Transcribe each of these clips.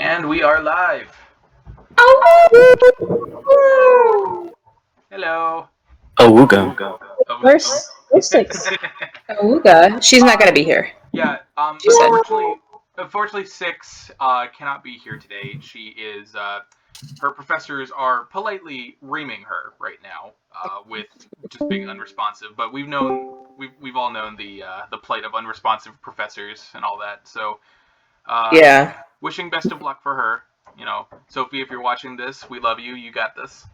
And we are live. Oh! Hello. Awooga. Where's Six? Awooga. She's not gonna be here. Yeah. She said. Unfortunately, Six cannot be here today. She is. Her professors are politely reaming her right now with just being unresponsive. But we've all known the plight of unresponsive professors and all that. So. Yeah. Wishing best of luck for her. You know, Sophie, if you're watching this, we love you. You got this.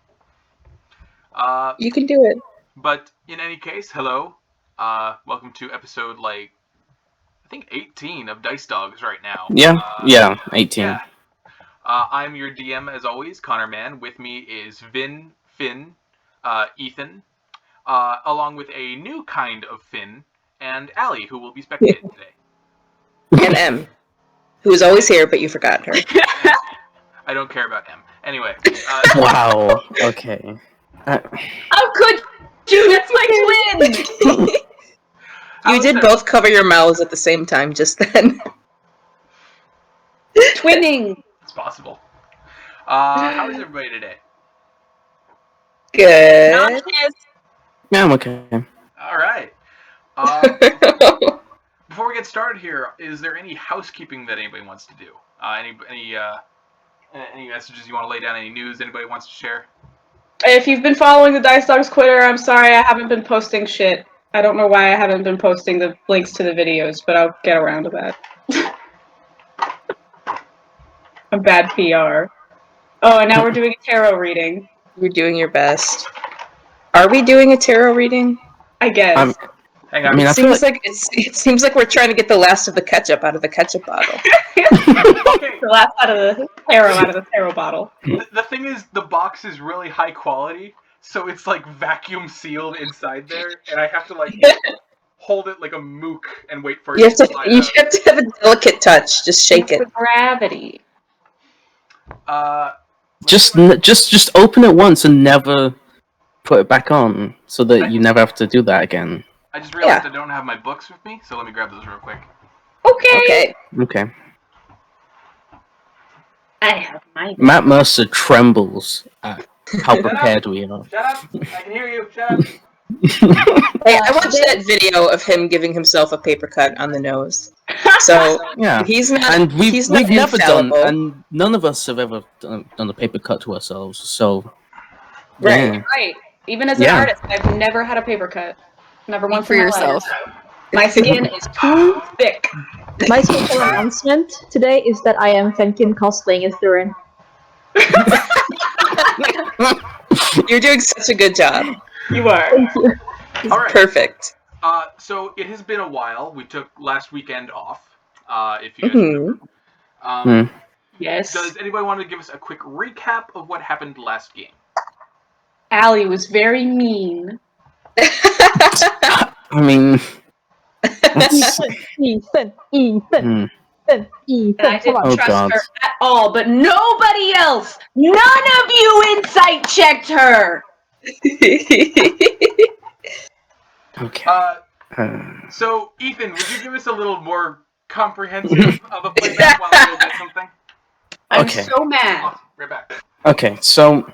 You can do it. But in any case, hello. Welcome to episode, I think 18 of Dice Dogs right now. Yeah, 18. Yeah. I'm your DM, as always, Connor Mann. With me is Vinn, Finn, Ethan, along with a new kind of Finn, and Allie, who will be spectating today. And M, who is always here, but you forgot her. I don't care about M. Anyway. Wow, okay. How could you? That's my twin! You did both cover your mouths at the same time just then. Twinning! It's possible. How is everybody today? Good. Yeah, I'm okay. Alright. Before we get started here, is there any housekeeping that anybody wants to do? Any messages you want to lay down? Any news anybody wants to share? If you've been following the Dice Dogs Twitter, I'm sorry I haven't been posting shit. I don't know why I haven't been posting the links to the videos, but I'll get around to that. A bad PR. Oh, and now we're doing a tarot reading. You're doing your best. Are we doing a tarot reading? I guess. Hang on. I mean, It seems like we're trying to get the last of the ketchup out of the ketchup bottle. Okay. The last out of the tarot bottle. The thing is, the box is really high quality, so it's vacuum sealed inside there, and I have to hold it like a mook and wait for it You have to slide to out. have a delicate touch. Just shake it. The gravity. just open it once and never put it back on, so that you never have to do that again. I just realized I don't have my books with me, so let me grab those real quick. Okay. Okay. I have my. Matt Mercer trembles at how prepared we are. Shut up! I can hear you. Shut up! Hey, I watched that video of him giving himself a paper cut on the nose. So Yeah. he's not. And we've never done, infallible. and none of us have ever done a paper cut to ourselves, so... Right. Yeah. Right. Even as an artist, I've never had a paper cut. Never once for in my yourself. life. My skin is too thick. My special announcement today is that I am Fenkin cosplaying as Dhuur'in. You're doing such a good job. You are. Thank you. All right. Perfect. So it has been a while. We took last weekend off. If you guys remember. Yes. Does anybody want to give us a quick recap of what happened last game? Allie was very mean. I mean... that's- Ethan. Hmm. And I didn't Oh, trust God. her at all, but nobody else, none of you insight checked her. Okay. So Ethan, would you give us a little more comprehensive of a playback while I go get something? I'm Okay. so mad. Awesome. Right back. Okay, so...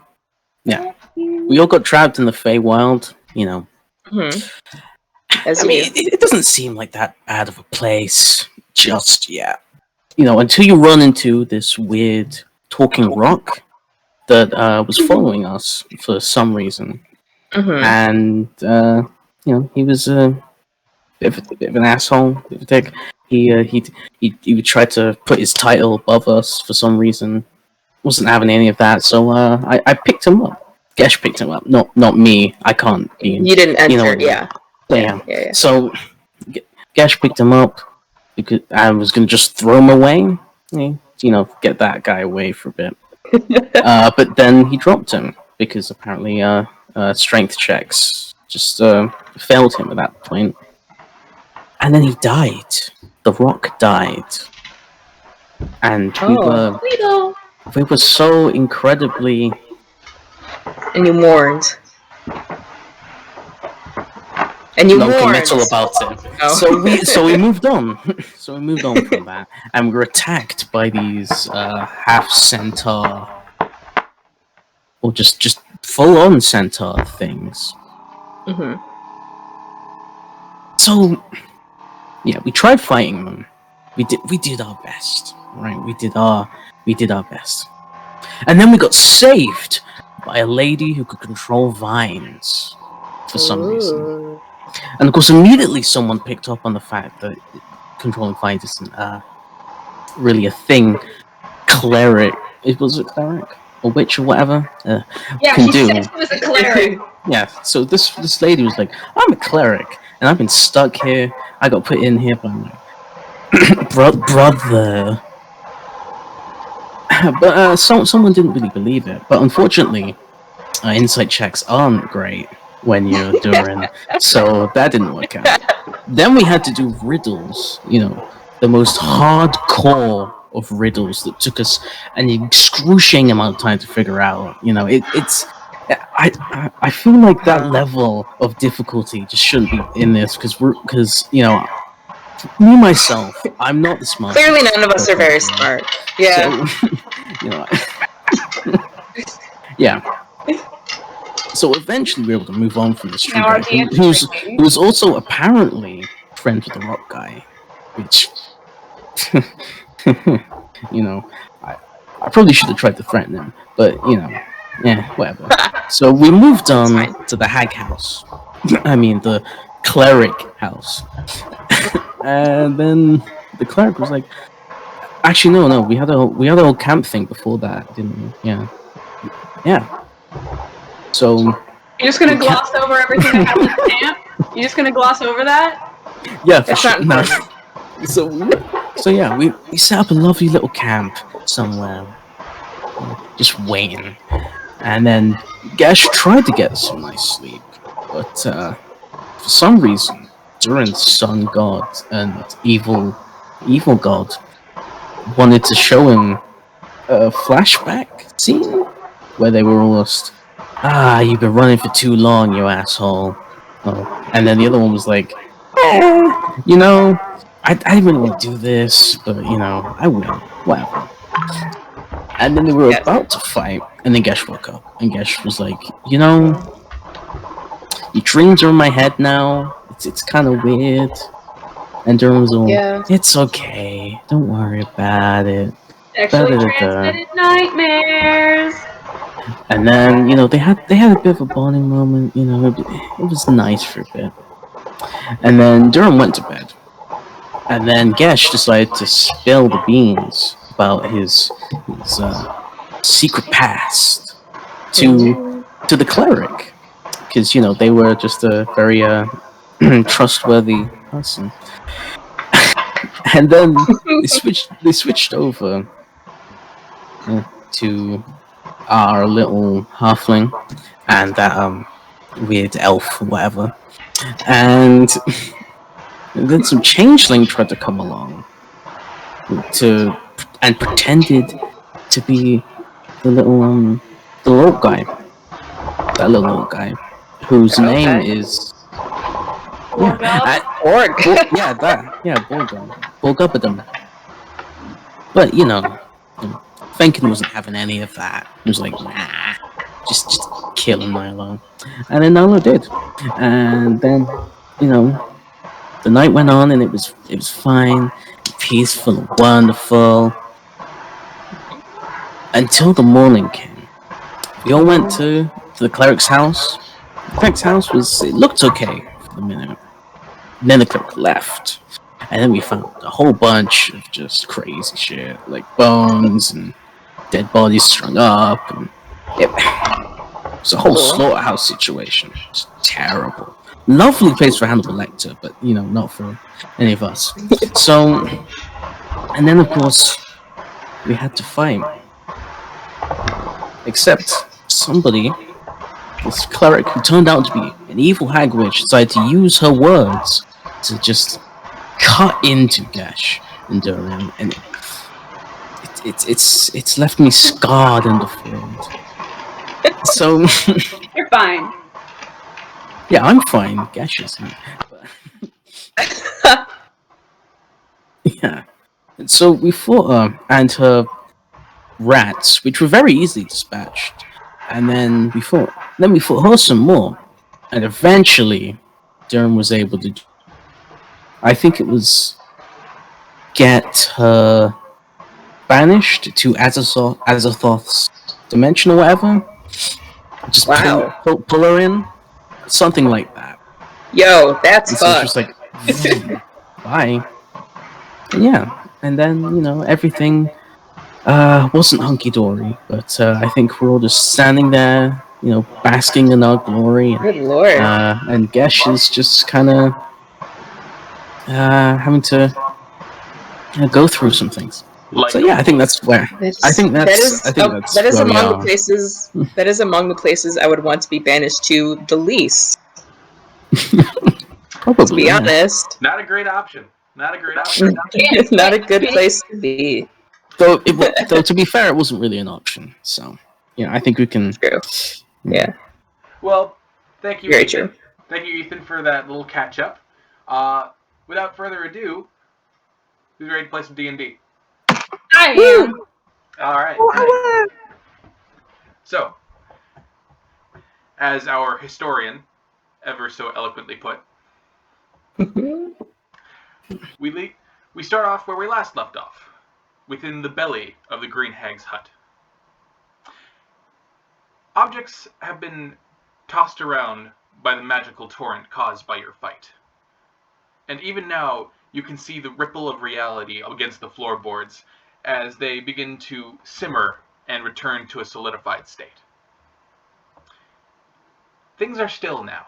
Yeah. We all got trapped in the Feywild, you know. As I mean, it doesn't seem like that bad of a place just yet. You know, until you run into this weird talking rock that was following us for some reason. And, you know, he was a bit of an asshole, bit of a dick. He would try to put his title above us for some reason. Wasn't having any of that, so I picked him up. Gesh picked him up, not me. I can't be. You didn't enter, You know what I mean. yeah. So, Gesh picked him up because I was going to just throw him away. You know, get that guy away for a bit. But then he dropped him because apparently strength checks just failed him at that point. And then he died. The rock died. And we were so incredibly... And you mourned. And you non-committal mourned. about it. Oh. So we moved on. So we moved on from that, and we were attacked by these half centaur, or just full-on centaur things. Mm-hmm. So yeah, we tried fighting them. We did our best, right? We did our best, and then we got saved by a lady who could control vines for some reason. And of course, immediately someone picked up on the fact that controlling vines isn't really a thing. Cleric, was it cleric or witch or whatever? Yeah, can she do. said she was a cleric. Yeah. So this lady was like, "I'm a cleric, and I've been stuck here. I got put in here by my brother." But someone didn't really believe it. But unfortunately, insight checks aren't great when you're Dhuur'in, so that didn't work out. Then we had to do riddles, the most hardcore of riddles that took us an excruciating amount of time to figure out. I feel like that level of difficulty just shouldn't be in this because me myself, I'm not the smartest. Clearly, none of us are very smart. Yeah. So, yeah. So eventually we were able to move on from this tree Now our guy, DM's who drinking. was also apparently friends with the rock guy, which, I probably should have tried to threaten him, but, whatever. So we moved on to the hag house. I mean, the cleric house. And then the cleric was like, actually, no, we had a whole camp thing before that, didn't we? Yeah. So You're just gonna gloss over everything that happened in camp? You're just gonna gloss over that? yeah, for It's sure. not No. So yeah, we set up a lovely little camp somewhere, just waiting. And then Gesh tried to get some nice sleep, but for some reason, Dhuur'in's sun god and evil god wanted to show him a flashback scene where they were almost, you've been running for too long, you asshole. Oh. And then the other one was like, I didn't really want to do this, but, I will. Whatever. And then they were about to fight, and then Gesh woke up. And Gesh was like, your dreams are in my head now. It's kind of weird. And Dhuur'in was all, it's okay. Don't worry about it. Actually transmitted nightmares. And then, they had a bit of a bonding moment. It was nice for a bit. And then Dhuur'in went to bed. And then Gesh decided to spill the beans about his secret past to the cleric, because they were just a very trustworthy person. And then they switched over to our little halfling and that weird elf or whatever, and then some changeling tried to come along and pretended to be the little guy, that little guy whose name is Borgubadum. But Fenkin wasn't having any of that. He was like, nah, just kill him alone. And then Nala did. And then, the night went on and it was fine, peaceful, and wonderful. Until the morning came. We all went to the cleric's house. The cleric's house looked okay for the minute. And then the cleric left. And then we found a whole bunch of just crazy shit, like bones and dead bodies strung up. And it was a whole slaughterhouse situation. It was terrible. Lovely place for Hannibal Lecter, but, not for any of us. So, and then of course, we had to fight. Except somebody, this cleric who turned out to be an evil hag witch, decided to use her words to just cut into Gesh and Dhuur'in, and it's left me scarred and deformed. So You're fine. Yeah, I'm fine. Gesh isn't. But, yeah. And so we fought and her rats, which were very easily dispatched. And then we fought her some more. And eventually, Dhuur'in was able to, I think it was, get her banished to Azathoth's dimension or whatever. Just Wow. pull her in. Something like that. Yo, that's And so it's fun. just like, bye. And yeah, and then, everything wasn't hunky-dory, but I think we're all just standing there, basking in our glory. Good lord. And Gesh is just kind of having to go through some things. Like So yeah, I think that's where. I think that's that is where we among are. the places that is among the places I would want to be banished to the least. Probably. To be yeah. honest. Not a great option. Not a great option. It's not a good place to be. Though, to be fair, it wasn't really an option. So, I think we can. True. Yeah. Well, thank you, Very Ethan. true. Thank you, Ethan, for that little catch up. Without further ado, who's ready to play some D&D? I am. All right. So, as our historian ever so eloquently put, we start off where we last left off, within the belly of the Green Hag's hut. Objects have been tossed around by the magical torrent caused by your fight. And even now, you can see the ripple of reality against the floorboards as they begin to simmer and return to a solidified state. Things are still now.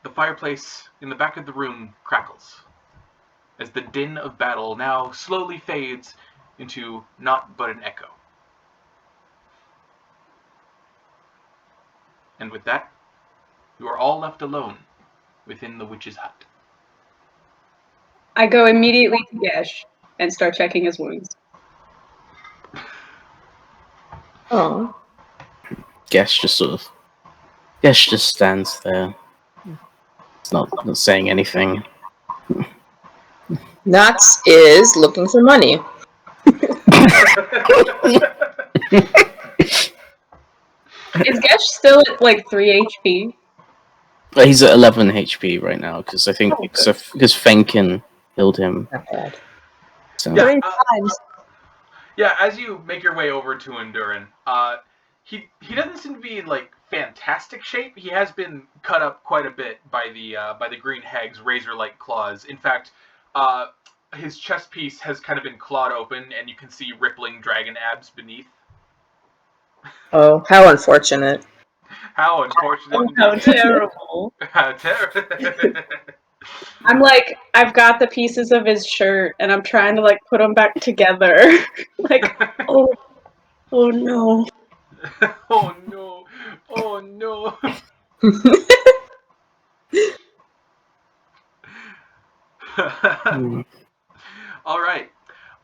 The fireplace in the back of the room crackles, as the din of battle now slowly fades into naught but an echo. And with that, you are all left alone within the witch's hut. I go immediately to Gesh and start checking his wounds. Oh. Gesh just stands there. It's not saying anything. Knox is looking for money. Is Gesh still at like 3 HP? He's at 11 HP right now because I think because Fenkin healed him. Not bad. So. Yeah, Three times. yeah, as you make your way over to Dhuur'in, he doesn't seem to be in like fantastic shape. He has been cut up quite a bit by the Green Hag's razor-like claws. In fact, his chest piece has kind of been clawed open, and you can see rippling dragon abs beneath. Oh, how unfortunate. How unfortunate! Oh, how terrible. How terrible! I'm like, I've got the pieces of his shirt, and I'm trying to like put them back together. Like, oh no. Oh no! Oh no! All right.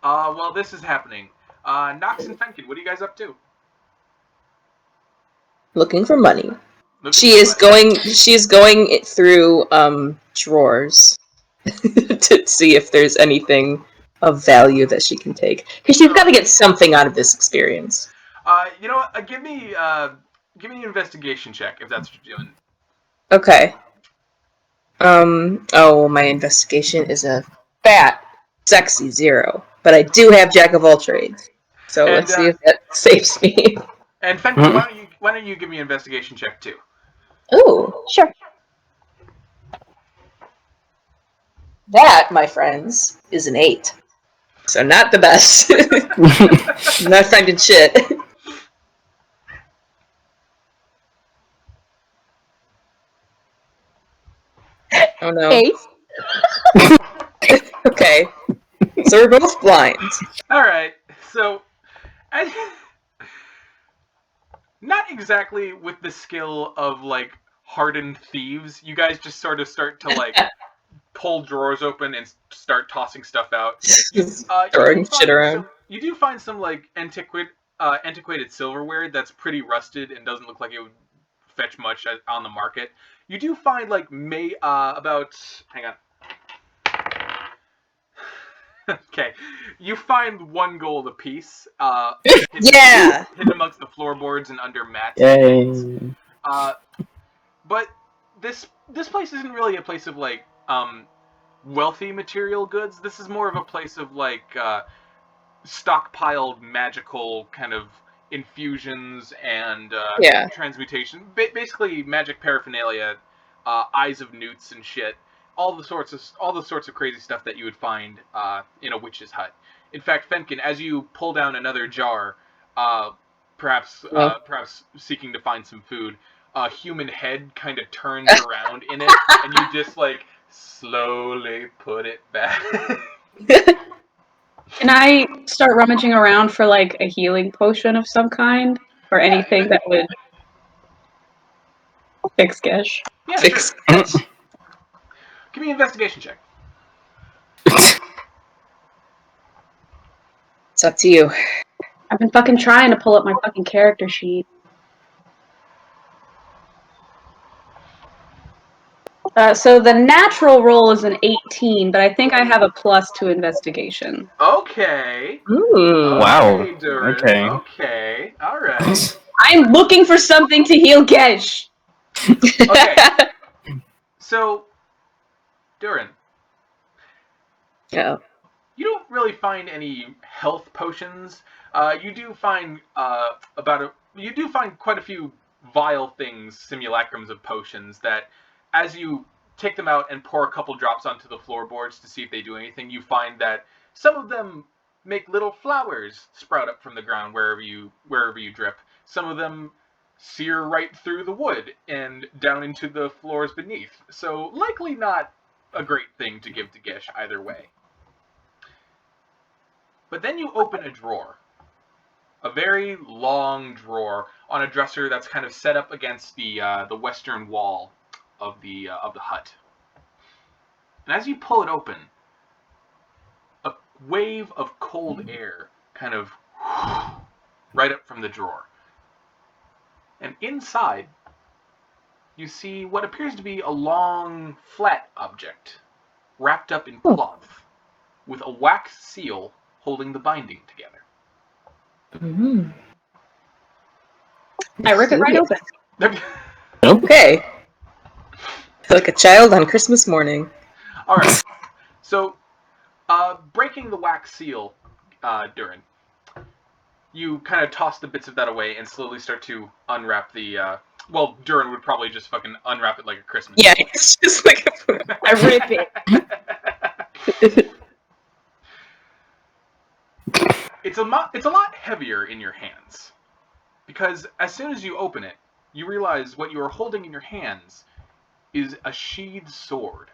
While this is happening, Nox and Fenkin, what are you guys up to? Looking for money. Looking She for money. is going through drawers to see if there's anything of value that she can take. Because she's got to get something out of this experience. You know what? Give me an investigation check if that's what you're doing. Okay. Oh, my investigation is a fat, sexy 0. But I do have Jack of all trades. So And, let's see if that saves me. And Fenkin, why don't you give me an investigation check too? Ooh. Sure. That, my friends, is an 8. So not the best. Not finding shit. Oh no. 8. Okay. So we're both blind. All right. So, not exactly with the skill of like hardened thieves. You guys just sort of start to like pull drawers open and start tossing stuff out. Throwing shit around. You do find some like antiquated silverware that's pretty rusted and doesn't look like it would fetch much on the market. You do find like about hang on. Okay, you find 1 gold apiece. Hidden amongst the floorboards and under mats. Yay. But this place isn't really a place of like wealthy material goods. This is more of a place of like stockpiled magical kind of infusions and transmutation. Basically, magic paraphernalia, eyes of newts and shit. All the sorts of crazy stuff that you would find in a witch's hut. In fact, Fenkin, as you pull down another jar, perhaps seeking to find some food, a human head kind of turns around in it, and you just like slowly put it back. Can I start rummaging around for like a healing potion of some kind, or anything that would fix Gesh? Yeah, Fix sure. Give me an investigation check. It's up to you. I've been fucking trying to pull up my fucking character sheet. So the natural roll is an 18, but I think I have a plus to investigation. Okay. Ooh. Wow. Okay, Dhuur'in. Okay. Okay. All right. I'm looking for something to heal Gesh. Okay. So, Dhuur'in, Yeah. you don't really find any health potions. You do find quite a few vile things, simulacrums of potions that, as you take them out and pour a couple drops onto the floorboards to see if they do anything, you find that some of them make little flowers sprout up from the ground wherever you drip. Some of them sear right through the wood and down into the floors beneath. So likely not a great thing to give to Gesh either way. But then you open a drawer. A very long drawer on a dresser that's kind of set up against the western wall of the hut. And as you pull it open, a wave of cold air kind of right up from the drawer. And inside, you see what appears to be a long, flat object wrapped up in cloth with a wax seal holding the binding together. Mm-hmm. I rip it right open. Okay. Like a child on Christmas morning. All right. So, breaking the wax seal, Dhuur'in, you kind of toss the bits of that away and slowly start to unwrap the. Well, Dhuur'in would probably just fucking unwrap it like a Christmas. Yeah, it's just like I rip it. It's a lot heavier in your hands, because as soon as you open it, you realize what you are holding in your hands is a sheathed sword,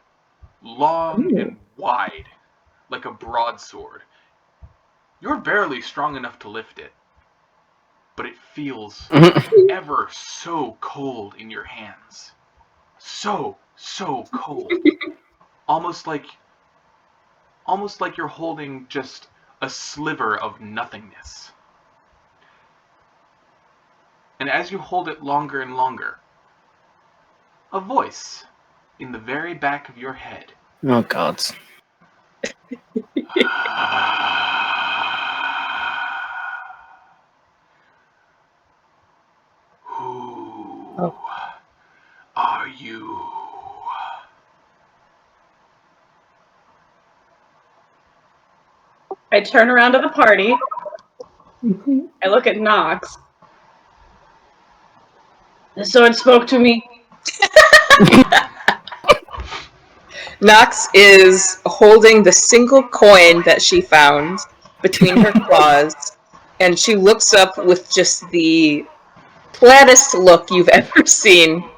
long and wide, like a broadsword. You're barely strong enough to lift it, but it feels ever so cold in your hands. So cold. Almost like you're holding just a sliver of nothingness. And as you hold it longer and longer, a voice in the very back of your head. Oh god. Who are you? I turn around to the party. I look at Nox. The sword spoke to me. Nox is holding the single coin that she found between her claws, and she looks up with just the plattest look you've ever seen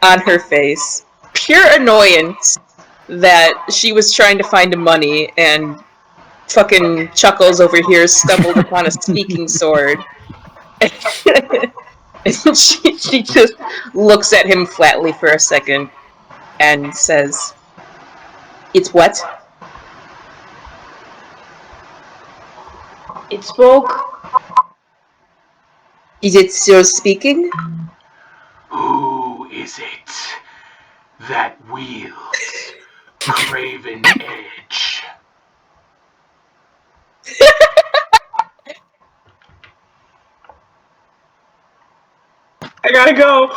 on her face. Pure annoyance that she was trying to find money and fucking Chuckles over here stumbled upon a speaking sword. And she just looks at him flatly for a second and says, "It's what?" It spoke. Is it still speaking? Who that wields craven edge. I gotta go.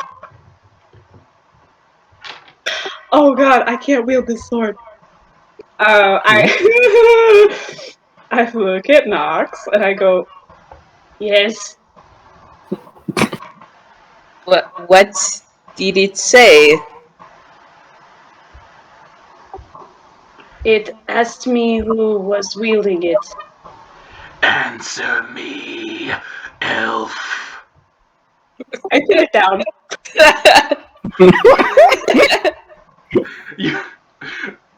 Oh god, I can't wield this sword. I I look at Nox and I go, yes. What did it say? It asked me who was wielding it. Answer me, elf. I put it down.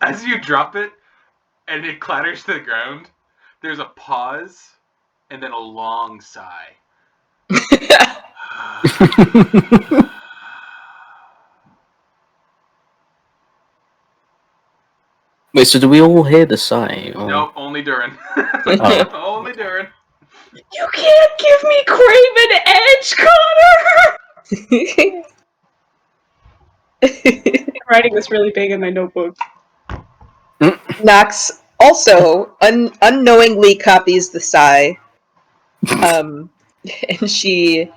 As you drop it and it clatters to the ground, there's a pause and then a long sigh. Wait, so do we all hear the sigh? Or... Nope, only Dhuur'in. Oh. Only Dhuur'in. You can't give me Craven Edge, Connor! I'm writing this really big in my notebook. Nox also unknowingly copies the sigh. And she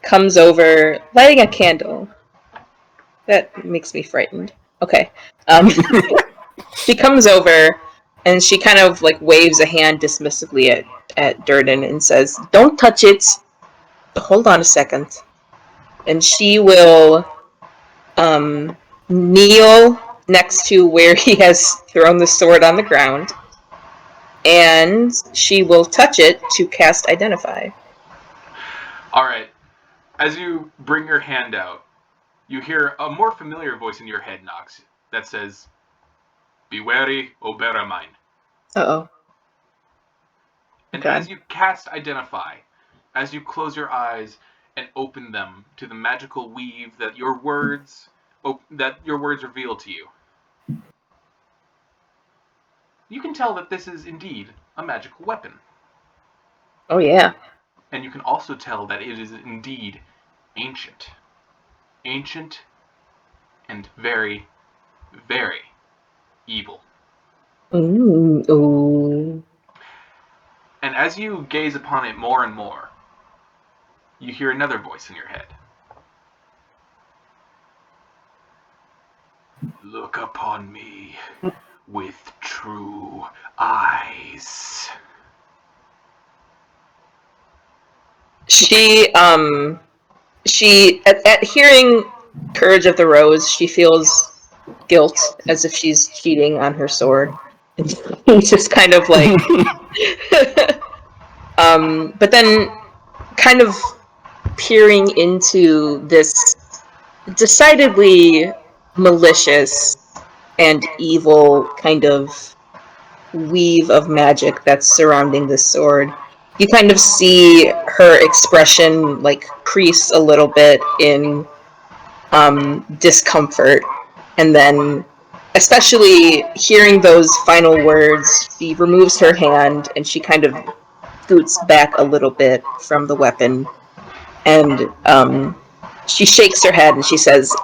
comes over, lighting a candle. That makes me frightened. Okay. She comes over, and she kind of like waves a hand dismissively at Dhuur'in and says, "Don't touch it. Hold on a second." And she will kneel next to where he has thrown the sword on the ground, and she will touch it to cast Identify. Alright. As you bring your hand out, you hear a more familiar voice in your head, Nox, that says, "Be wary, O Beramine." Uh-oh. And Okay. as you cast Identify, as you close your eyes and open them to the magical weave that your words reveal to you, you can tell that this is indeed a magical weapon. Oh, yeah. And you can also tell that it is indeed ancient. Ancient and very, very evil. Ooh. And as you gaze upon it more and more, you hear another voice in your head. Look upon me with true eyes. She at hearing Courage of the Rose, she feels guilt as if she's cheating on her sword. And she's just kind of like but then kind of peering into this decidedly malicious and evil kind of weave of magic that's surrounding this sword. You kind of see her expression like crease a little bit in discomfort, and then especially hearing those final words, she removes her hand and she kind of scoots back a little bit from the weapon, and she shakes her head and she says,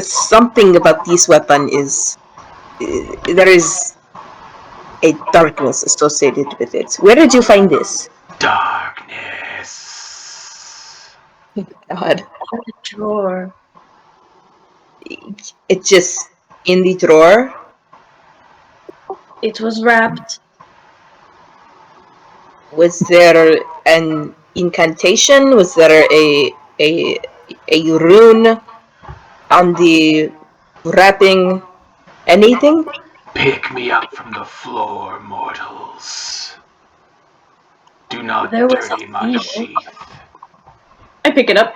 "Something about this weapon is there is a darkness associated with it. Where did you find this?" Darkness. God. The drawer. It's just in the drawer. It was wrapped. Was there an incantation? Was there a rune on the wrapping? Anything? Pick me up from the floor, mortals. Do not There was dirty a my seal. sheath. I pick it up.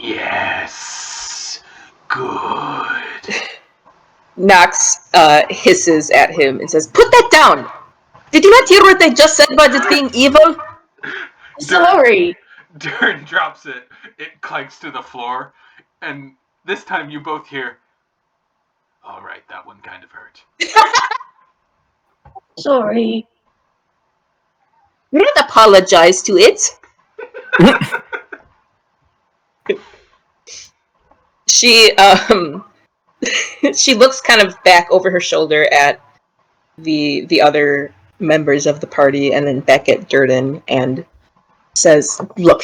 Yes. Good. Nox hisses at him and says, "Put that down! Did you not hear what they just said about it being evil?" Sorry. Dhuur'in drops it. It clanks to the floor. And this time you both hear, "Alright, that one kind of hurt." Sorry. You don't apologize to it. She she looks kind of back over her shoulder at the other members of the party, and then back at Dhuur'in, and says, "Look,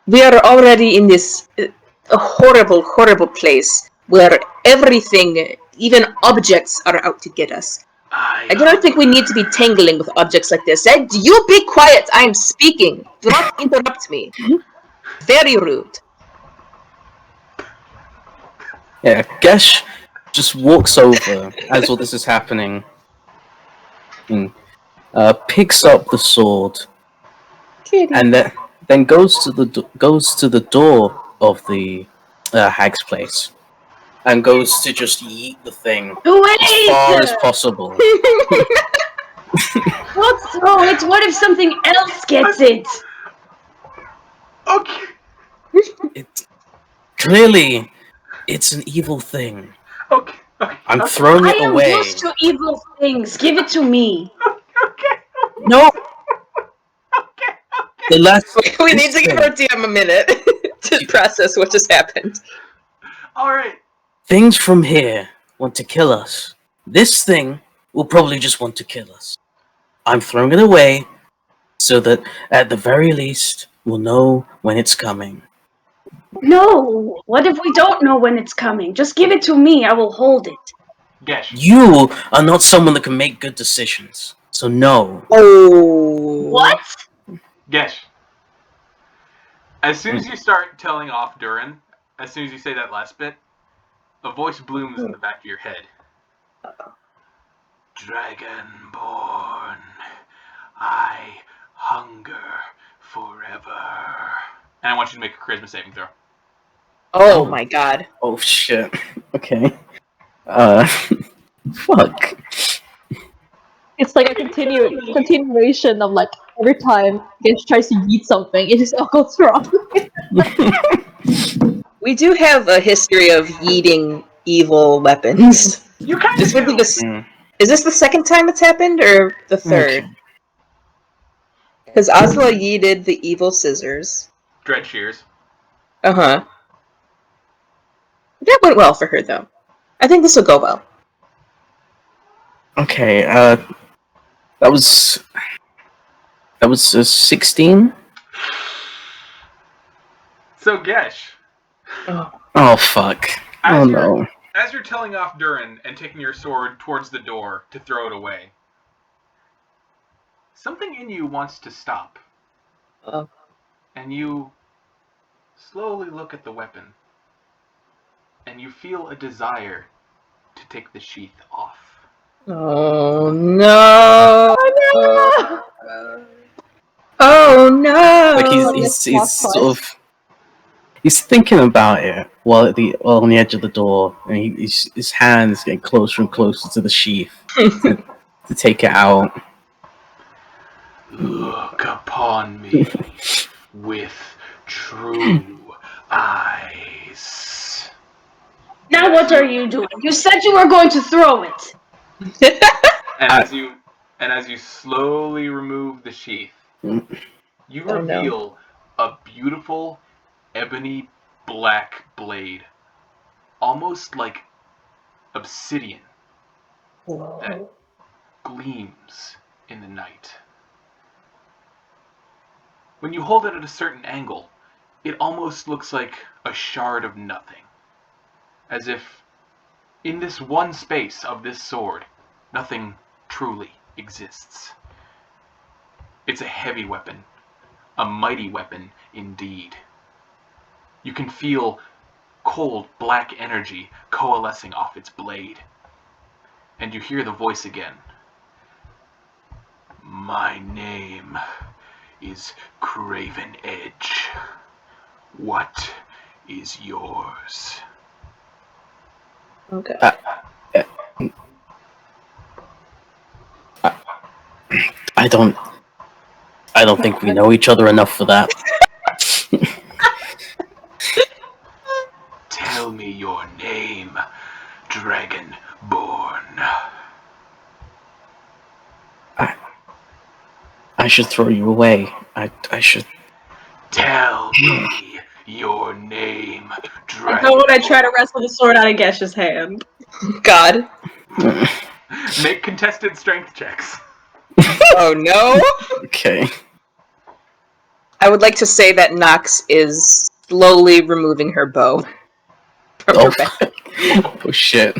we are already in this a horrible, horrible place where everything, even objects, are out to get us. I do not think we need to be tangling with objects like this. You be quiet, I am speaking. Do not interrupt me. Very rude." Yeah, Gesh just walks over as all this is happening and picks up the sword and then goes to the door of the hag's place and goes to just yeet the thing as far as possible. What's so? It's what if something else gets it? Okay. Clearly, it's an evil thing. Okay. I'm throwing it away. I am used to evil things. Give it to me. Okay. No. The last. We need to give our DM a minute to process what just happened. All right. Things from here want to kill us. This thing will probably just want to kill us. I'm throwing it away so that, at the very least, we'll know when it's coming. No. What if we don't know when it's coming? Just give it to me. I will hold it. Gesh. You are not someone that can make good decisions. So no. Oh. What? Gesh. As soon as you start telling off Dhuur'in, as soon as you say that last bit, a voice blooms in the back of your head. Dragonborn, I hunger forever. And I want you to make a charisma saving throw. Oh my god. Oh shit. Okay. Fuck. It's like a continuation of like every time Gesh tries to eat something, it just all goes wrong. We do have a history of yeeting evil weapons. You kind This would be the. Is this the second time it's happened, or the third? Okay. Because Ozla yeeted the evil scissors. Dread shears. Uh-huh. That went well for her, though. I think this will go well. Okay, that was 16? So Gesh, Oh fuck. Oh no. as you're telling off Dhuur'in and taking your sword towards the door to throw it away, something in you wants to stop. Oh. And you slowly look at the weapon, and you feel a desire to take the sheath off. Oh no! Oh no! Like he's sort of he's thinking about it while on the edge of the door, and his hands getting closer and closer to the sheath to take it out. Look upon me with true eyes. Now what are you doing? You said you were going to throw it. And as you slowly remove the sheath, you reveal a beautiful ebony black blade, almost like obsidian, that gleams in the night. When you hold it at a certain angle, it almost looks like a shard of nothing, as if in this one space of this sword, nothing truly exists. It's a heavy weapon, a mighty weapon indeed. You can feel cold black energy coalescing off its blade, and you hear the voice again. My name is Craven Edge. What is yours? Okay. I don't think we know each other enough for that. Tell me your name, Dragonborn. I should throw you away. I should. Tell me your name, I go when I try to Dragonborn. wrestle the sword out of Gesh's hand. God. Make contested strength checks. Oh no. Okay. I would like to say that Nox is slowly removing her bow from her back. Oh shit.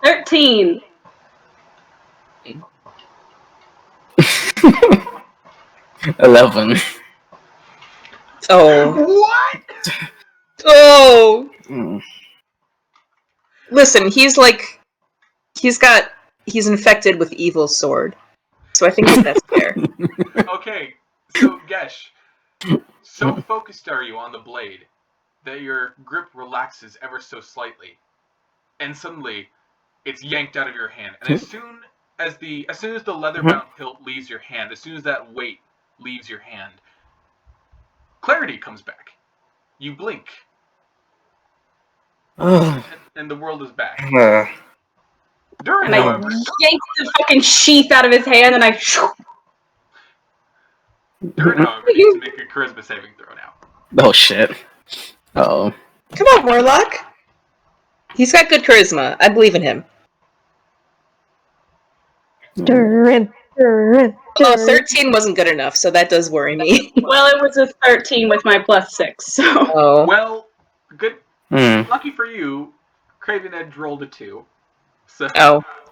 $13. 11. Oh. What? Oh. Mm. Listen, he's infected with evil sword. So I think that's fair. Okay, so Gesh, so focused are you on the blade that your grip relaxes ever so slightly, and suddenly it's yanked out of your hand. And as soon as the leather-bound hilt leaves your hand, as soon as that weight leaves your hand, clarity comes back. You blink, and the world is back. Dhuur'in, And I however, yanked the fucking sheath out of his hand, and I. Dhuur'in, however, needs to make a charisma saving throw now. Oh shit. Oh. Come on, Warlock. He's got good charisma. I believe in him. Dhuur'in. Oh, 13 wasn't good enough, so that does worry me. Well, it was a 13 with my +6, so. Oh. Well, good. Hmm. Lucky for you, Craven Edge rolled a 2. So.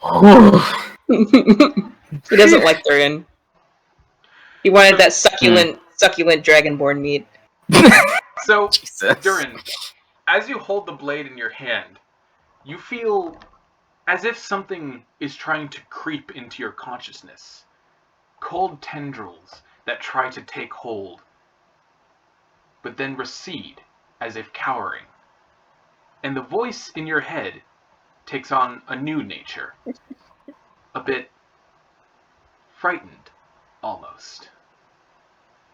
Oh. He doesn't like Dhuur'in. He wanted that succulent Dragonborn meat. So, Jesus. Dhuur'in, as you hold the blade in your hand, you feel as if something is trying to creep into your consciousness. Cold tendrils that try to take hold, but then recede as if cowering. And the voice in your head takes on a new nature. A bit frightened, almost.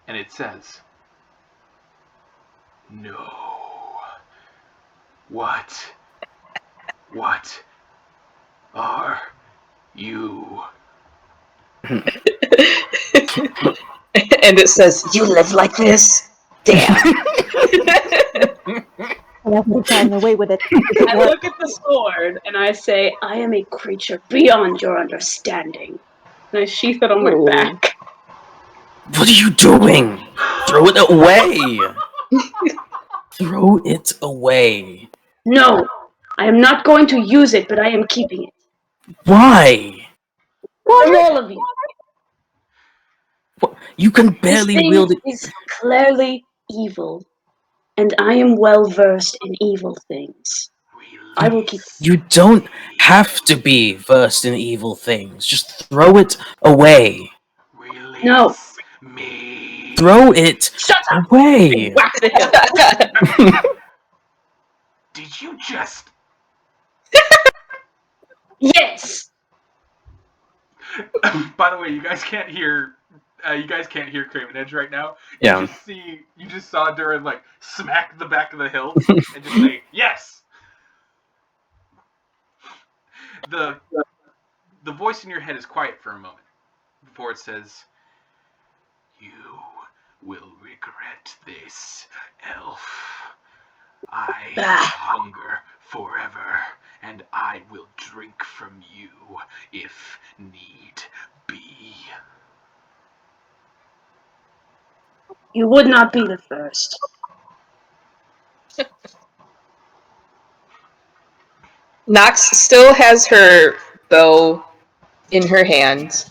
And it says, "No. What are you?" And it says, "You live like this? Damn." I have no time away with it. I look at the sword, and I say, I am a creature beyond your understanding. And I sheath it on my Ooh. back. What are you doing? Throw it away! Throw it away. No, I am not going to use it, but I am keeping it. Why? From all of you. What? You can This barely thing wield it. is clearly evil, and I am well versed in evil things. I will keep it. You don't have to be versed in evil things. Just throw it away. Release No. me. Throw it Shut up! away. Whack the hill. Did you just... Yes! By the way, you guys can't hear Craven Edge right now. Yeah. You just saw Dhuur'in like smack the back of the hilt and just say yes. The voice in your head is quiet for a moment before it says, "You will regret this, elf. I hunger forever, and I will drink from you if need be." You would not be the first. Nox still has her bow in her hand.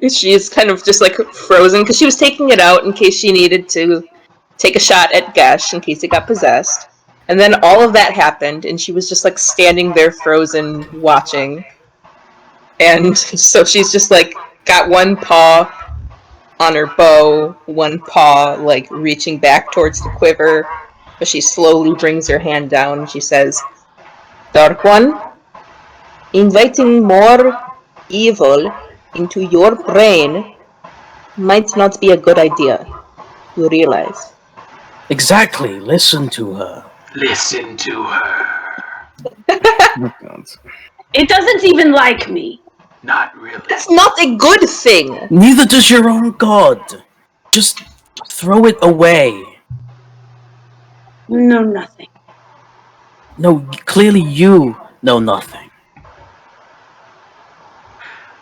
She's kind of just like frozen because she was taking it out in case she needed to take a shot at Gesh in case it got possessed. And then all of that happened, and she was just like standing there frozen, watching. And so she's just like got one paw on her bow, one paw like reaching back towards the quiver, but she slowly brings her hand down and she says, "Dark One, inviting more evil into your brain might not be a good idea. You realize?" Exactly. Listen to her. Listen to her. Oh, God. It doesn't even like me. Not really. That's not a good thing. Neither does your own god. Just throw it away. No, nothing. No, clearly you know nothing.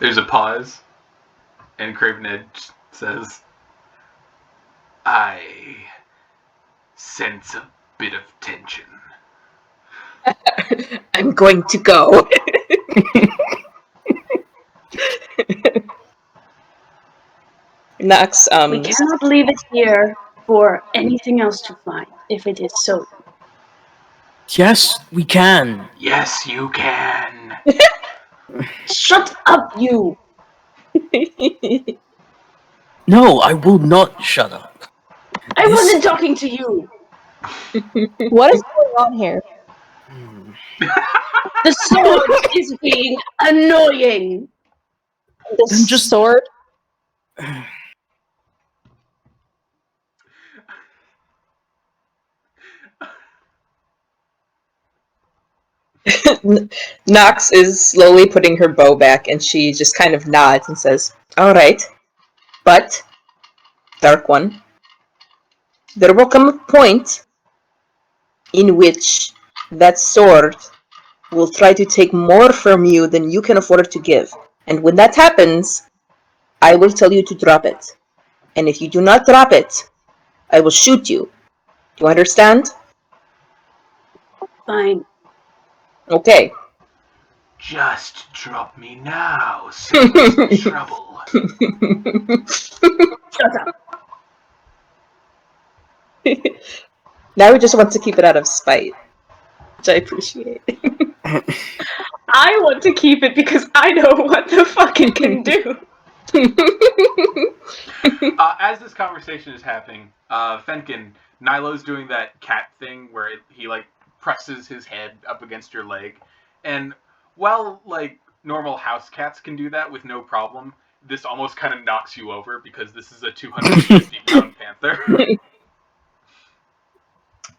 There's a pause, and Craven Edge says, I sense a bit of tension. I'm going to go. Nox, We cannot leave it here for anything else to find, if it is so. Yes, we can. Yes, you can. Shut up, you! No, I will not shut up. I This- wasn't talking to you! What is going on here? The sword is being annoying! The Then just- sword? Nox is slowly putting her bow back, and she just kind of nods and says, "Alright, but, Dark One, there will come a point in which that sword will try to take more from you than you can afford to give. And when that happens, I will tell you to drop it. And if you do not drop it, I will shoot you. Do you understand? Fine. Okay." Just drop me now, so much trouble. Shut up. Now we just want to keep it out of spite, which I appreciate. I want to keep it because I know what the fuck it can do. As this conversation is happening, Fenkin, Nilo's doing that cat thing where he like presses his head up against your leg, and while like normal house cats can do that with no problem, this almost kind of knocks you over because this is a 250-pound panther.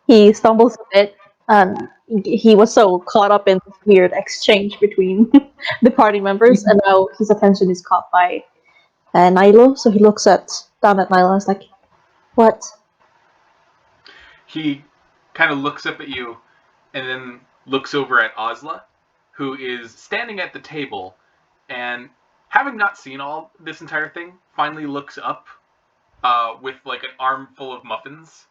He stumbles a bit. He was so caught up in this weird exchange between the party members, and now his attention is caught by Nilo. So he looks down at Nilo and is like, "What?" He kind of looks up at you and then looks over at Ozla, who is standing at the table and, having not seen all this entire thing, finally looks up with like an armful of muffins,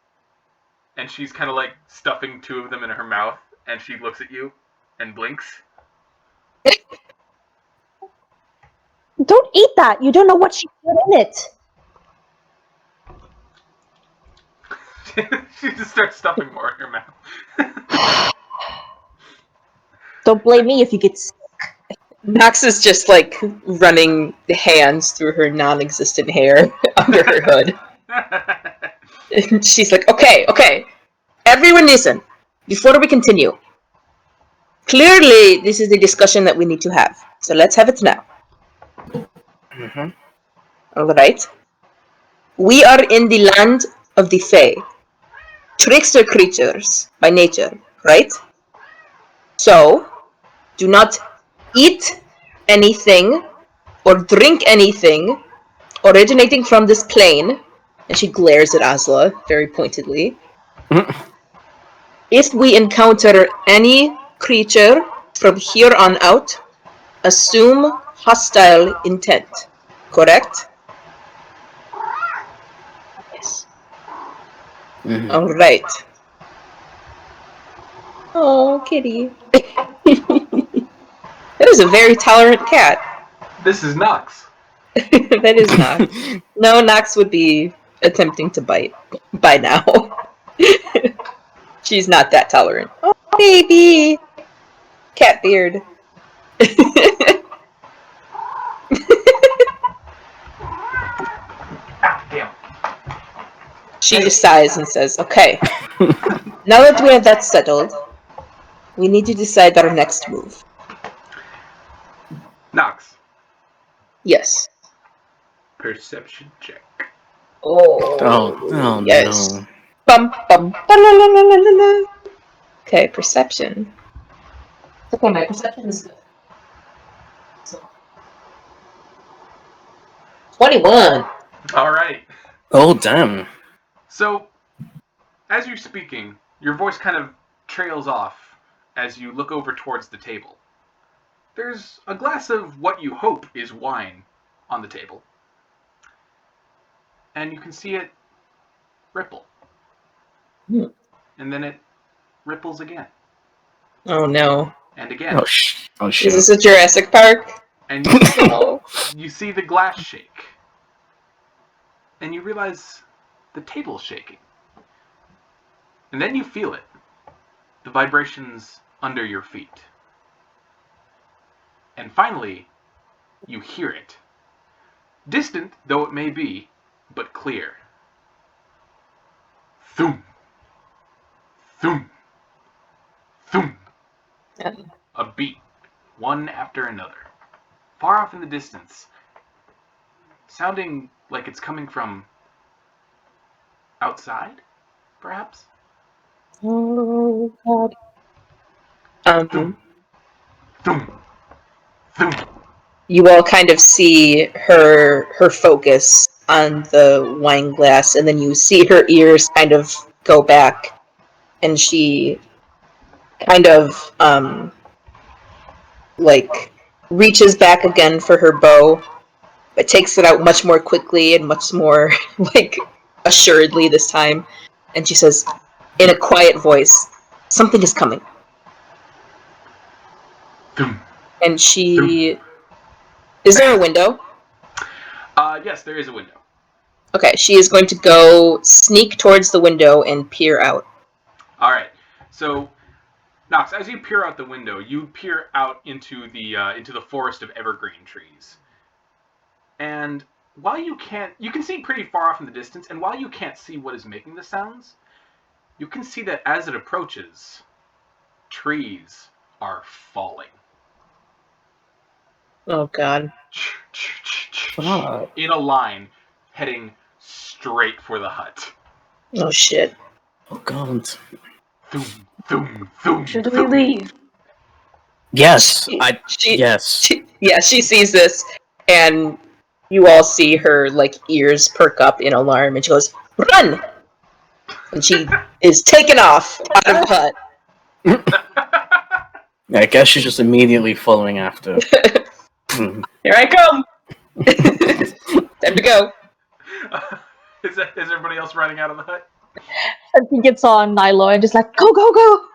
and she's kind of like stuffing 2 of them in her mouth, and she looks at you and blinks. Don't eat that. You don't know what she put in it. She just starts stuffing more in her mouth. Don't blame me if you get sick. Nox is just like running the hands through her non-existent hair under her hood. And she's like, okay, everyone listen, before we continue. Clearly, this is the discussion that we need to have, so let's have it now. Mhm. Alright? We are in the land of the Fae. Trickster creatures by nature, right? So, do not eat anything or drink anything originating from this plane. And she glares at Ozla very pointedly. If we encounter any creature from here on out, assume hostile intent. Correct? Yes. Mhm. Alright. Oh, kitty. That is a very tolerant cat. This is Nox. That is not. No, Nox would be attempting to bite by now. She's not that tolerant. Oh, baby! Cat beard. Ah, damn. She just sighs and says, okay, now that we have that settled, we need to decide our next move. Nox. Yes. Perception check. Oh, Oh yes. no. Bum, bum, ba-la-la-la-la-la. Okay, perception. Okay, my perception is good. So 21. All right. Oh, damn. So, as you're speaking, your voice kind of trails off as you look over towards the table. There's a glass of what you hope is wine on the table. And you can see it ripple. And then it ripples again. Oh no. And again. Oh, Is shit. this a Jurassic Park? And you see the glass shake. And you realize the table's shaking. And then you feel it. The vibrations under your feet. And finally, you hear it. Distant though it may be, but clear. Thum. Thum. Thum. A beat, one after another. Far off in the distance, sounding like it's coming from outside, perhaps? Oh god. Thum. Thum. Thum. You all kind of see her focus on the wine glass, and then you see her ears kind of go back, and she kind of like reaches back again for her bow, but takes it out much more quickly and much more like assuredly this time, and she says in a quiet voice, "Something is coming." Thum. And she... Is there a window? Yes, there is a window. Okay, she is going to go sneak towards the window and peer out. All right. So, Nox, as you peer out the window, you peer out into the forest of evergreen trees. And while you can see pretty far off in the distance, and while you can't see what is making the sounds, you can see that as it approaches, trees are falling. Oh god. Fuck. In a line, heading straight for the hut. Oh shit. Oh, God. Thum, thum, thum, Should we thum. leave? Yes, yes. She sees this, and you all see her like ears perk up in alarm, and she goes, "Run!" And she is taken off out of the hut. I guess she's just immediately following after. Here I come! Time to go. Is everybody else running out of the hut? And he gets on Nilo and just like, go, go, go!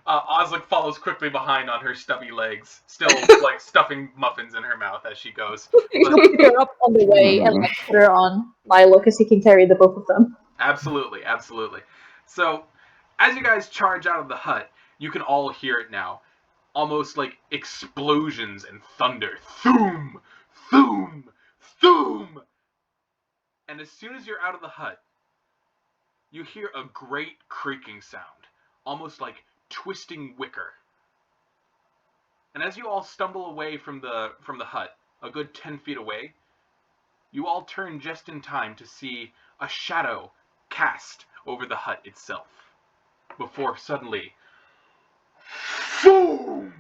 Ozla follows quickly behind on her stubby legs, still like stuffing muffins in her mouth as she goes. He'll pick her up on the way and like put her on Nilo because he can carry the both of them. Absolutely, absolutely. So, as you guys charge out of the hut, you can all hear it now. Almost like explosions and thunder. Thoom! Thoom! Thoom! And as soon as you're out of the hut, you hear a great creaking sound. Almost like twisting wicker. And as you all stumble away from the hut, a good 10 feet away, you all turn just in time to see a shadow cast over the hut itself. Before suddenly, boom!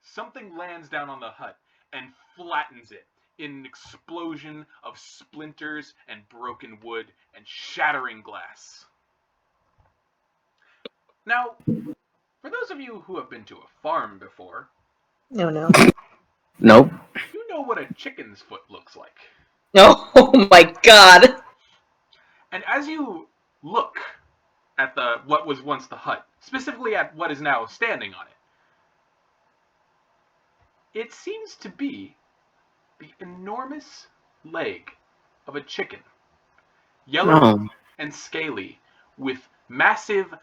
Something lands down on the hut and flattens it in an explosion of splinters and broken wood and shattering glass. Now, for those of you who have been to a farm before, No. Nope. you know what a chicken's foot looks like. Oh my god. And as you look at what was once the hut, specifically at what is now standing on it, it seems to be the enormous leg of a chicken. Yellow and scaly, with massive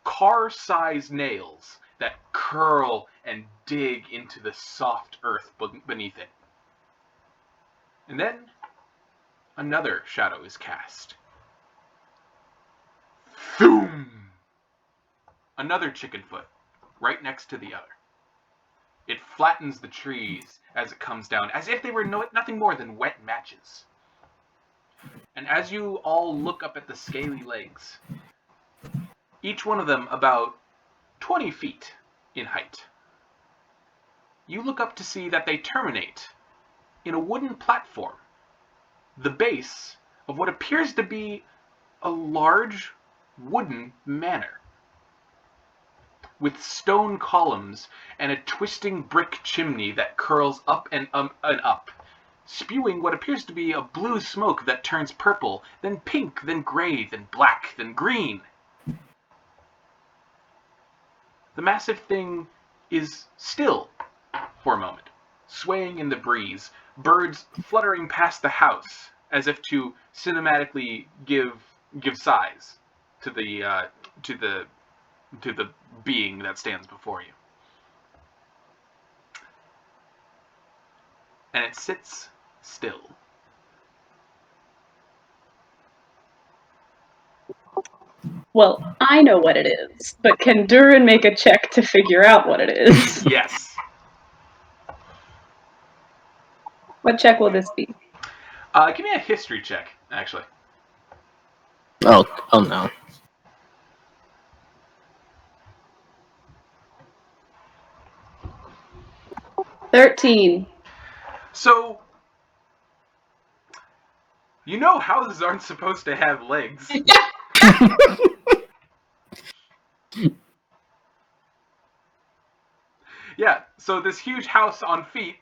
car-sized nails that curl and dig into the soft earth beneath it. And then another shadow is cast. Thoom! Another chicken foot, right next to the other. It flattens the trees as it comes down, as if they were nothing more than wet matches. And as you all look up at the scaly legs, each one of them about 20 feet in height, you look up to see that they terminate in a wooden platform, the base of what appears to be a large wooden manor, with stone columns and a twisting brick chimney that curls up and up, spewing what appears to be a blue smoke that turns purple, then pink, then gray, then black, then green. The massive thing is still for a moment, swaying in the breeze, birds fluttering past the house as if to cinematically give size to the being that stands before you. And it sits still. Well, I know what it is, but can Dhuur'in make a check to figure out what it is? Yes. What check will this be? Give me a history check, actually. Oh no. 13. So, you know houses aren't supposed to have legs. Yeah, so this huge house on feet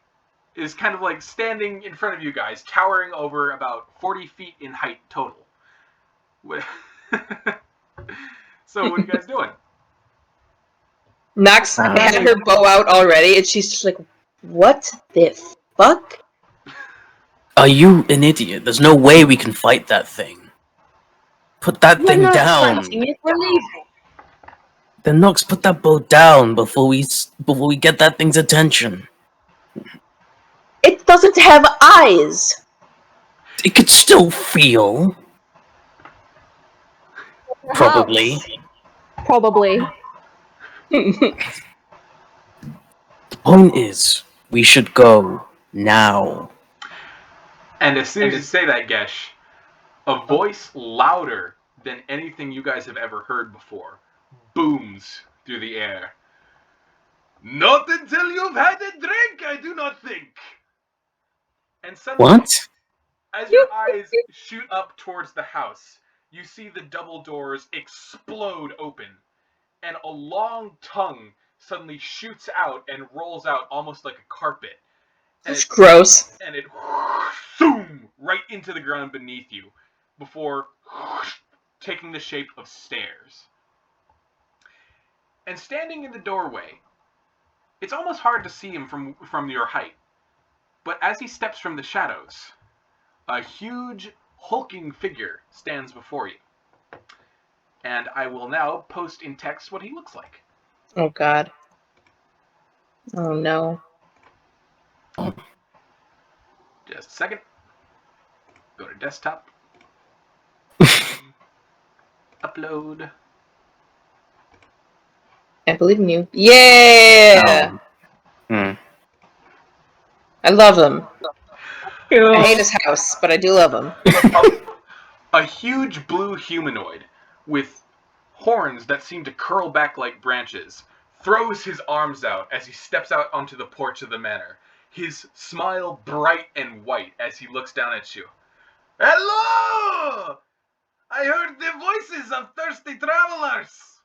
is kind of like standing in front of you guys, towering over about 40 feet in height total. So what are you guys doing? Nox had her bow out already, and she's just like, what the fuck? Are you an idiot? There's no way we can fight that thing. Put that thing down. We're leaving. Then Nox, put that bow down before we get that thing's attention. It doesn't have eyes. It could still feel. Probably. Probably. The point is, we should go now. And as soon as you say that, Gesh, a voice louder than anything you guys have ever heard before booms through the air. Not until you've had a drink, I do not think. And suddenly, What? as your eyes shoot up towards the house, you see the double doors explode open, and a long tongue suddenly shoots out and rolls out almost like a carpet. That's gross. And it zoom right into the ground beneath you before taking the shape of stairs. And standing in the doorway, it's almost hard to see him from your height. But as he steps from the shadows, a huge, hulking figure stands before you. And I will now post in text what he looks like. Oh god. Oh no. Just a second. Go to desktop. Upload. I believe in you. Yeah! I love him. I hate his house, but I do love him. A huge blue humanoid with horns that seem to curl back like branches throws his arms out as he steps out onto the porch of the manor, his smile bright and white as he looks down at you. Hello! I heard the voices of thirsty travelers!